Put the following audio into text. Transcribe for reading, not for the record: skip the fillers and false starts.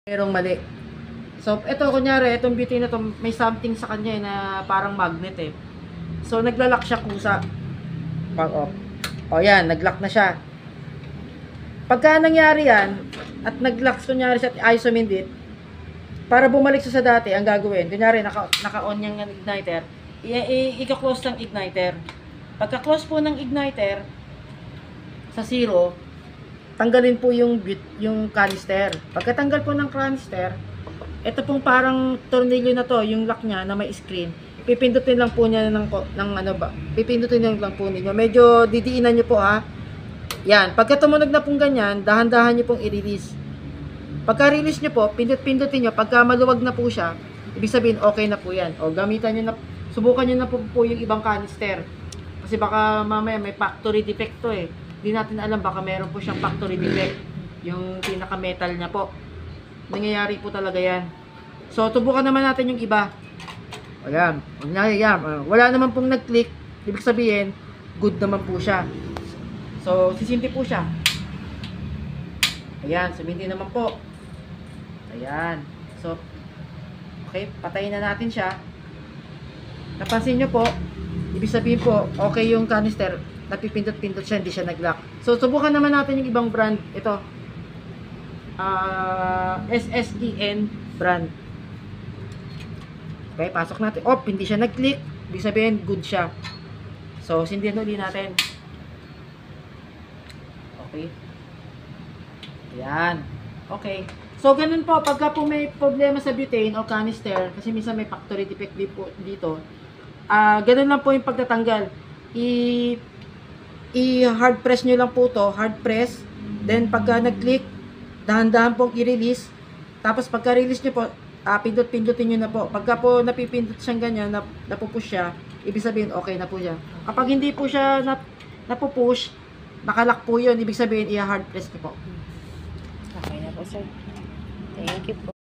merong mali. So, ito, kunyari, itong beauty na to, may something sa kanya na parang magnet eh. So, naglalak siya kusa. Pag off. O, yan, naglock na siya. Pagka nangyari yan, at naglock, kunyari siya, isomindit, para bumalik siya sa dati, ang gagawin, kunyari, naka-on yung igniter, i-close ng igniter. Pagka-close po ng igniter, sa 0, tanggalin po yung canister. Pagkatanggal po ng canister, ito pong parang tornilyo na to, yung lock niya na may screen. Pipindutin lang po niya ng ano ba? Pipindutin lang po niyo. Medyo didiinan niyo po ha. Yan, pagka tumunog na pong ganyan, dahan-dahan niyo pong i-release. Pagka-release niyo po, pindutin niyo, pagka maluwag na po siya, ibig sabihin okay na po yan. O gamitan niyo na, subukan niyo na po yung ibang canister. Kasi baka mamaya may factory defect to eh. Hindi natin alam, baka meron po siyang factory defect. Yung pinaka-metal niya po. Nangyayari po talaga yan. So, tubukan naman natin yung iba. Ayan. Wala naman pong nag-click. Ibig sabihin, good naman po siya. So, sisimpi po siya. Ayan. Suminti naman po. Ayan. So, okay. Patayin na natin siya. Napansin nyo po, ibig sabihin po, okay yung canister. Napipindot-pindot siya, hindi siya nag-lock. So, subukan naman natin yung ibang brand. Ito. SSEN brand. Okay, pasok natin. Oh, hindi siya nag-click. Ibig sabihin, good siya. So, sindihan ulit natin. Okay. Ayan. Okay. So, ganun po. Pagka po may problema sa butane o canister, kasi minsan may factory defect dito, ganun lang po yung pagtatanggal. I-hard press nyo lang po to. Hard press. Then, pagka nag-click, dahan-dahan pong i-release. Tapos pagka-release nyo po, pindot-pindutin nyo na po. Pagka po napipindot siyang ganyan, napupush siya, ibig sabihin okay na po siya. Kapag hindi po siya napupush, nakalock po yun, ibig sabihin i-hard press nyo po. Okay na po, sir. Thank you po.